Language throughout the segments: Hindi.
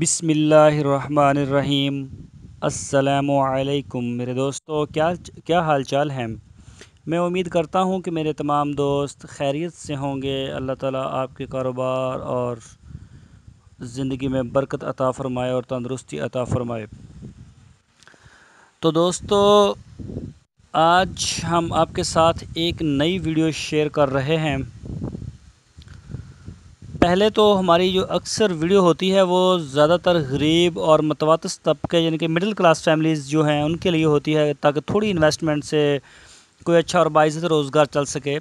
बिस्मिल्लाहिर्रहमानिर्रहीम। अस्सलामुअलैकुम मेरे दोस्तों, क्या क्या हाल चाल है। मैं उम्मीद करता हूँ कि मेरे तमाम दोस्त खैरियत से होंगे। अल्लाह ताला आपके कारोबार और ज़िंदगी में बरकत अता फ़रमाए और तंदुरुस्ती अता फ़रमाए। तो दोस्तों, आज हम आपके साथ एक नई वीडियो शेयर कर रहे हैं। पहले तो हमारी जो अक्सर वीडियो होती है वो ज़्यादातर गरीब और मतवसत तबके यानी कि मिडिल क्लास फैमिलीज़ जो हैं उनके लिए होती है, ताकि थोड़ी इन्वेस्टमेंट से कोई अच्छा और बाइज़्ज़त रोज़गार चल सके।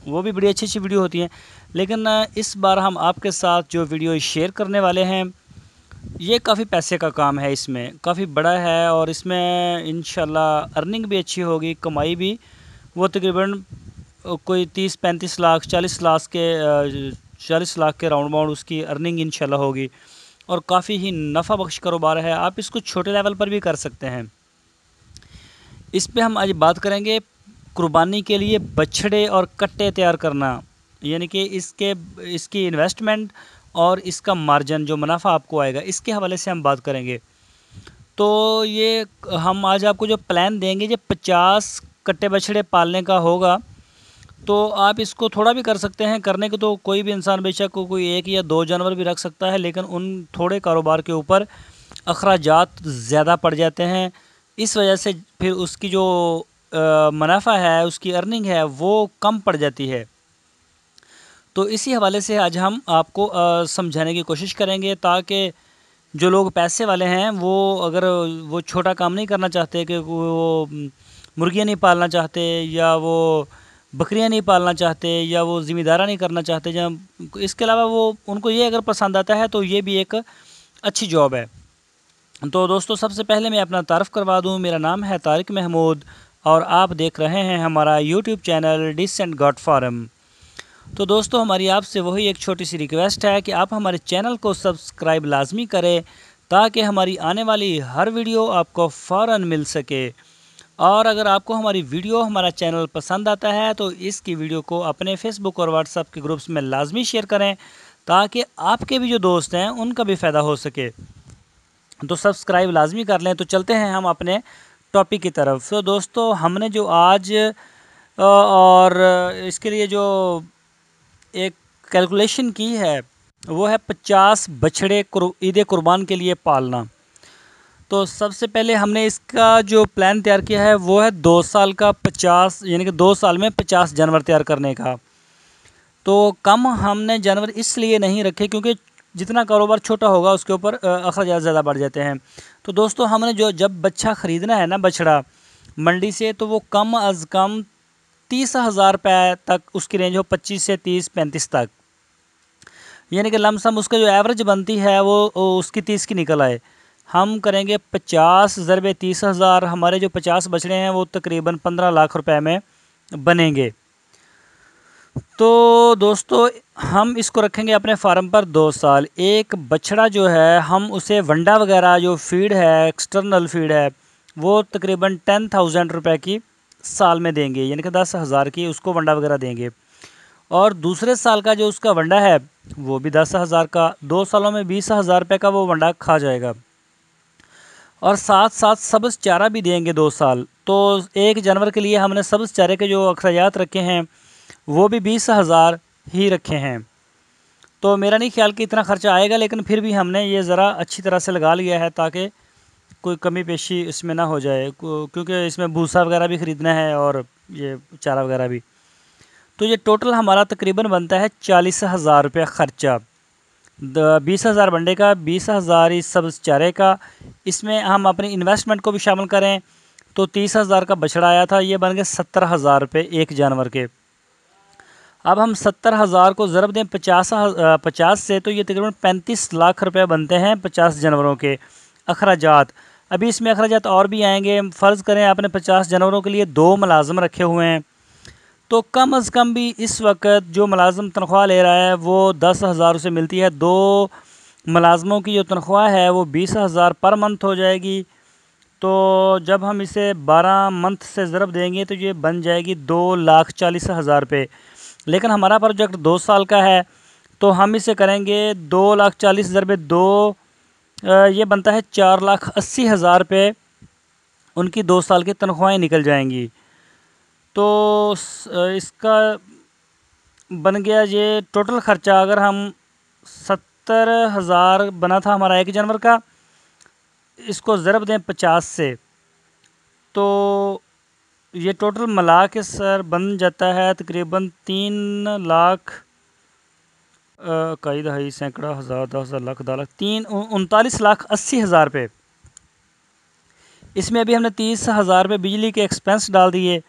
वो भी बड़ी अच्छी अच्छी वीडियो होती हैं। लेकिन इस बार हम आपके साथ जो वीडियो शेयर करने वाले हैं ये काफ़ी पैसे का काम है, इसमें काफ़ी बड़ा है और इसमें इंशाल्लाह अर्निंग भी अच्छी होगी, कमाई भी। वो तकरीबन कोई 30-35 लाख 40 लाख के राउंड बाउंड उसकी अर्निंग इंशाल्लाह होगी और काफ़ी ही नफ़ा बख्श कारोबार है। आप इसको छोटे लेवल पर भी कर सकते हैं। इस पे हम आज बात करेंगे कुर्बानी के लिए बछड़े और कट्टे तैयार करना, यानी कि इसकी इन्वेस्टमेंट और इसका मार्जिन जो मुनाफा आपको आएगा, इसके हवाले से हम बात करेंगे। तो ये हम आज आपको जो प्लान देंगे, जो 50 कट्टे बछड़े पालने का होगा। तो आप इसको थोड़ा भी कर सकते हैं। करने को तो कोई भी इंसान बेशक कोई एक या दो जानवर भी रख सकता है, लेकिन उन थोड़े कारोबार के ऊपर अखराजात ज़्यादा पड़ जाते हैं। इस वजह से फिर उसकी जो मुनाफा है, उसकी अर्निंग है, वो कम पड़ जाती है। तो इसी हवाले से आज हम आपको समझाने की कोशिश करेंगे, ताकि जो लोग पैसे वाले हैं वो अगर वो छोटा काम नहीं करना चाहते, कि वो मुर्गियाँ नहीं पालना चाहते, या वो बकरियां नहीं पालना चाहते, या वो ज़िम्मेदारा नहीं करना चाहते, जब इसके अलावा वो उनको ये अगर पसंद आता है तो ये भी एक अच्छी जॉब है। तो दोस्तों, सबसे पहले मैं अपना तारफ़ करवा दूं। मेरा नाम है तारिक महमूद और आप देख रहे हैं हमारा YouTube channel decent god farm. तो दोस्तों, हमारी आपसे वही एक छोटी सी रिक्वेस्ट है कि आप हमारे चैनल को सब्सक्राइब लाजमी करें, ताकि हमारी आने वाली हर वीडियो आपको फ़ौरन मिल सके। और अगर आपको हमारी वीडियो, हमारा चैनल पसंद आता है तो इसकी वीडियो को अपने फेसबुक और व्हाट्सएप के ग्रुप्स में लाजमी शेयर करें, ताकि आपके भी जो दोस्त हैं उनका भी फ़ायदा हो सके। तो सब्सक्राइब लाजमी कर लें। तो चलते हैं हम अपने टॉपिक की तरफ। तो दोस्तों, हमने जो आज और इसके लिए जो एक कैलकुलेशन की है वो है 50 बछड़े ईद कुर्बान के लिए पालना। तो सबसे पहले हमने इसका जो प्लान तैयार किया है वो है 2 साल का 50, यानी कि 2 साल में 50 जानवर तैयार करने का। तो कम हमने जानवर इसलिए नहीं रखे क्योंकि जितना कारोबार छोटा होगा उसके ऊपर अखराजात ज़्यादा बढ़ जाते हैं। तो दोस्तों, हमने जो जब बच्चा ख़रीदना है ना, बछड़ा मंडी से, तो वो कम अज़ कम 30,000 रुपये तक उसकी रेंज हो, 25 से 30-35 तक, यानी कि लमसम उसका जो एवरेज बनती है वो उसकी 30 की निकल आए। हम करेंगे 50 ज़रबे 30,000। हमारे जो 50 बछड़े हैं वो तकरीबन 15 लाख रुपए में बनेंगे। तो दोस्तों, हम इसको रखेंगे अपने फार्म पर 2 साल। एक बछड़ा जो है हम उसे वंडा वगैरह जो फीड है, एक्सटर्नल फीड है, वो तकरीबन 10,000 रुपये की साल में देंगे, यानी कि 10,000 की उसको वंडा वगैरह देंगे। और दूसरे साल का जो उसका वंडा है वो भी 10,000 का। 2 सालों में 20,000 रुपये का वो वंडा खा जाएगा। और साथ साथ सब्ज़ चारा भी देंगे 2 साल। तो एक जानवर के लिए हमने सब्ज़ चारे के जो अखराजात रखे हैं वो भी 20,000 ही रखे हैं। तो मेरा नहीं ख्याल कि इतना ख़र्चा आएगा, लेकिन फिर भी हमने ये ज़रा अच्छी तरह से लगा लिया है, ताकि कोई कमी पेशी इसमें ना हो जाए, क्योंकि इसमें भूसा वगैरह भी ख़रीदना है और ये चारा वगैरह भी। तो ये टोटल हमारा तकरीबन बनता है 40,000 रुपये ख़र्चा। 20,000 वनडे का, 20,000 इस सब्ज़ चारे का। इसमें हम अपनी इन्वेस्टमेंट को भी शामिल करें तो 30,000 का बछड़ा आया था, ये बन गए 70,000 रुपये एक जानवर के। अब हम 70,000 को ज़रब दें 50 से, तो ये तकरीबन 35 लाख रुपए बनते हैं 50 जानवरों के अखराजात। अभी इसमें अखराजात और भी आएंगे। फ़र्ज़ करें आपने 50 जानवरों के लिए 2 मुलाज़िम रखे हुए हैं, तो कम अज़ कम भी इस वक्त जो मुलाज़िम तनख्वाह ले रहा है वो 10,000 उसे मिलती है। 2 मुलाज़मों की जो तनख्वाह है वो 20,000 पर मंथ हो जाएगी। तो जब हम इसे 12 मंथ से ज़रब देंगे तो ये बन जाएगी 2,40,000 रुपये। लेकिन हमारा प्रोजेक्ट 2 साल का है, तो हम इसे करेंगे 2,40,000 ज़रबे 2 ये बनता है 4,80,000 रुपये, उनकी 2 साल की तनख्वाहें निकल जाएंगी। तो इसका बन गया ये टोटल ख़र्चा, अगर हम 70,000 बना था हमारा एक जानवर का, इसको ज़रब दें 50 से, तो ये टोटल मिला के सर बन जाता है तकरीबन 3 लाख कई दहाई सैकड़ा हज़ार 10,000 लाख 10 लाख 39,80,000 रुपये। इसमें अभी हमने 30,000 रुपये बिजली के एक्सपेंस डाल दिए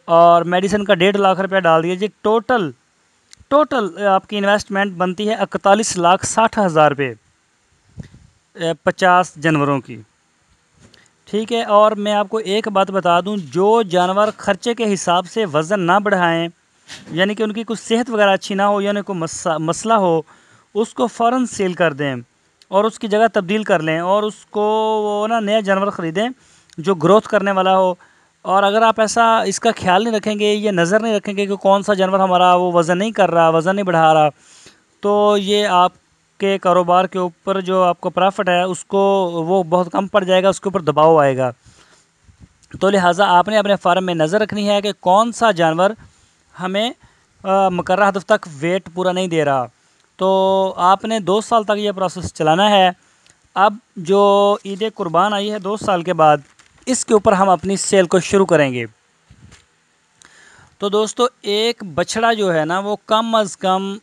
और मेडिसिन का 1.5 लाख रुपया डाल दिया। जी टोटल आपकी इन्वेस्टमेंट बनती है 41,60,000 रुपये 50 जानवरों की। ठीक है, और मैं आपको एक बात बता दूं, जो जानवर खर्चे के हिसाब से वज़न ना बढ़ाएं, यानी कि उनकी कुछ सेहत वगैरह अच्छी ना हो, यानी कोई मसला हो, उसको फ़ौरन सेल कर दें और उसकी जगह तब्दील कर लें और उसको वो ना नया जानवर ख़रीदें जो ग्रोथ करने वाला हो। और अगर आप ऐसा इसका ख्याल नहीं रखेंगे, ये नज़र नहीं रखेंगे कि कौन सा जानवर हमारा वो वज़न नहीं कर रहा, वज़न नहीं बढ़ा रहा, तो ये आपके कारोबार के ऊपर जो आपको प्रॉफिट है उसको वो बहुत कम पड़ जाएगा, उसके ऊपर दबाव आएगा। तो लिहाजा आपने अपने फार्म में नज़र रखनी है कि कौन सा जानवर हमें मुकर्रर हदफ तक वेट पूरा नहीं दे रहा। तो आपने 2 साल तक ये प्रोसेस चलाना है। अब जो ईद कुर्बान आई है 2 साल के बाद, इसके ऊपर हम अपनी सेल को शुरू करेंगे। तो दोस्तों, एक बछड़ा जो है ना, वो कम अज़ कम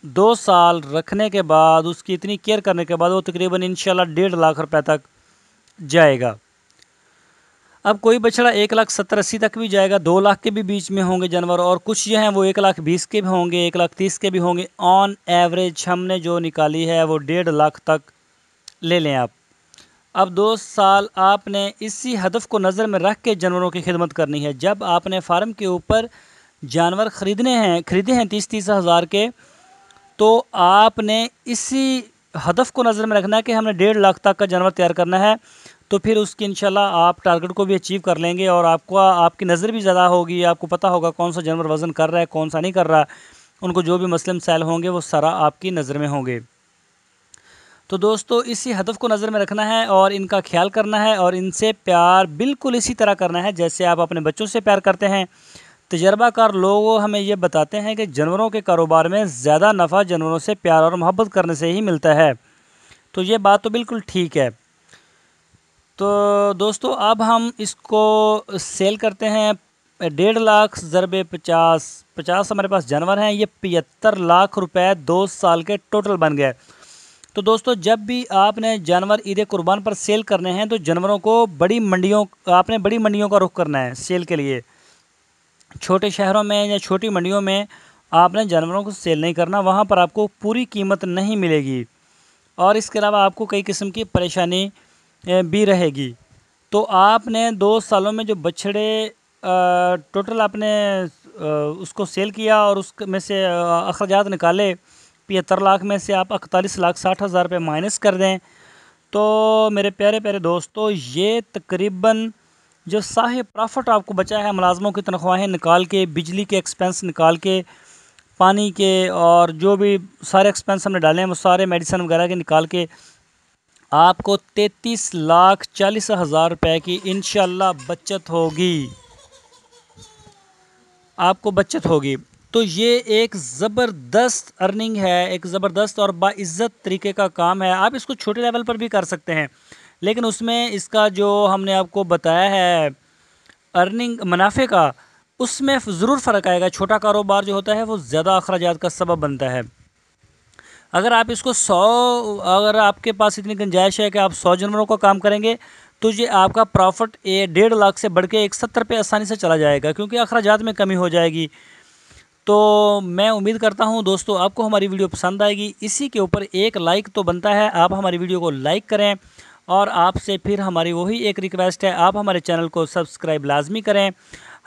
2 साल रखने के बाद, उसकी इतनी केयर करने के बाद, वो तकरीबन इंशाल्लाह 1.5 लाख रुपए तक जाएगा। अब कोई बछड़ा 1,70,80 तक भी जाएगा, 2 लाख के भी बीच में होंगे जानवर, और कुछ जो हैं वो 1,20,000 के भी होंगे, 1,30,000 के भी होंगे। ऑन एवरेज हमने जो निकाली है वो 1.5 लाख तक ले लें आप। अब 2 साल आपने इसी हदफ को नज़र में रख के जानवरों की खिदमत करनी है। जब आपने फार्म के ऊपर जानवर खरीदे हैं 30-30 हज़ार के, तो आपने इसी हदफ को नज़र में रखना है कि हमने 1.5 लाख तक का जानवर तैयार करना है। तो फिर उसकी इंशाल्लाह आप टारगेट को भी अचीव कर लेंगे और आपको आपकी नज़र भी ज़्यादा होगी, आपको पता होगा कौन सा जानवर वज़न कर रहा है, कौन सा नहीं कर रहा। उनको जो भी मसले मसाइल होंगे वो सारा आपकी नज़र में होंगे। तो दोस्तों, इसी हदफ को नज़र में रखना है और इनका ख्याल करना है और इनसे प्यार बिल्कुल इसी तरह करना है जैसे आप अपने बच्चों से प्यार करते हैं। तजर्बाकार लोग हमें ये बताते हैं कि जानवरों के कारोबार में ज़्यादा नफ़ा जानवरों से प्यार और मोहब्बत करने से ही मिलता है। तो ये बात तो बिल्कुल ठीक है। तो दोस्तों, अब हम इसको सेल करते हैं 1.5 लाख ज़रबे 50 हमारे पास जानवर हैं, ये 75 लाख रुपए 2 साल के टोटल बन गए। तो दोस्तों, जब भी आपने जानवर ईद कुर्बान पर सेल करने हैं तो जानवरों को आपने बड़ी मंडियों का रुख करना है सेल के लिए। छोटे शहरों में या छोटी मंडियों में आपने जानवरों को सेल नहीं करना, वहाँ पर आपको पूरी कीमत नहीं मिलेगी और इसके अलावा आपको कई किस्म की परेशानी भी रहेगी। तो आपने 2 सालों में जो बछड़े टोटल आपने उसको सेल किया और उसमें से अखराजात निकाले, 75 लाख में से आप 41,60,000 रुपये माइनस कर दें, तो मेरे प्यारे प्यारे दोस्तों, ये तकरीबन जो साहिब प्रॉफिट आपको बचा है मुलाजमों की तनख्वाहें निकाल के, बिजली के एक्सपेंस निकाल के, पानी के और जो भी सारे एक्सपेंस हमने डाले हैं वो सारे मेडिसिन वगैरह के निकाल के, आपको 33,40,000 रुपये की इंशाल्लाह बचत होगी, आपको बचत होगी। तो ये एक ज़बरदस्त अर्निंग है, एक ज़बरदस्त और बाइज़्ज़त तरीके का काम है। आप इसको छोटे लेवल पर भी कर सकते हैं, लेकिन उसमें इसका जो हमने आपको बताया है अर्निंग मुनाफे का, उसमें ज़रूर फ़र्क आएगा। छोटा कारोबार जो होता है वो ज़्यादा अखराजात का सबब बनता है। अगर आप इसको 100 अगर आपके पास इतनी गुंजाइश है कि आप 100 जानवरों का काम करेंगे, तो ये आपका प्रॉफिट 1.5 लाख से बढ़ के 170 पे आसानी से चला जाएगा, क्योंकि अखराजात में कमी हो जाएगी। तो मैं उम्मीद करता हूं दोस्तों आपको हमारी वीडियो पसंद आएगी। इसी के ऊपर एक लाइक तो बनता है, आप हमारी वीडियो को लाइक करें और आपसे फिर हमारी वही एक रिक्वेस्ट है, आप हमारे चैनल को सब्सक्राइब लाजमी करें।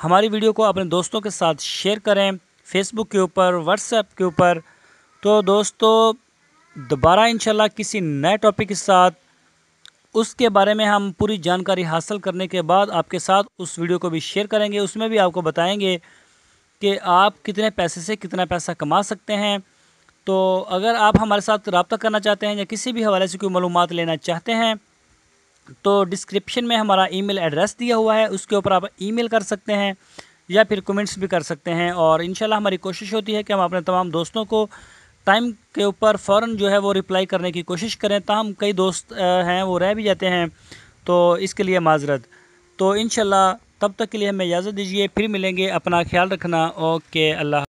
हमारी वीडियो को अपने दोस्तों के साथ शेयर करें, फेसबुक के ऊपर, व्हाट्सएप के ऊपर। तो दोस्तों, दोबारा इंशाल्लाह किसी नए टॉपिक के साथ, उसके बारे में हम पूरी जानकारी हासिल करने के बाद आपके साथ उस वीडियो को भी शेयर करेंगे। उसमें भी आपको बताएंगे कि आप कितने पैसे से कितना पैसा कमा सकते हैं। तो अगर आप हमारे साथ रब्ता करना चाहते हैं या किसी भी हवाले से कोई मालूमात लेना चाहते हैं तो डिस्क्रिप्शन में हमारा ईमेल एड्रेस दिया हुआ है, उसके ऊपर आप ईमेल कर सकते हैं या फिर कमेंट्स भी कर सकते हैं। और इंशाल्लाह हमारी कोशिश होती है कि हम अपने तमाम दोस्तों को टाइम के ऊपर फ़ौरन जो है वो रिप्लाई करने की कोशिश करें। ताहम कई दोस्त हैं वो रह भी जाते हैं, तो इसके लिए माज़रत। तो इंशाल्लाह तब तक के लिए हमें इजाज़त दीजिए, फिर मिलेंगे। अपना ख्याल रखना। ओके, अल्लाह।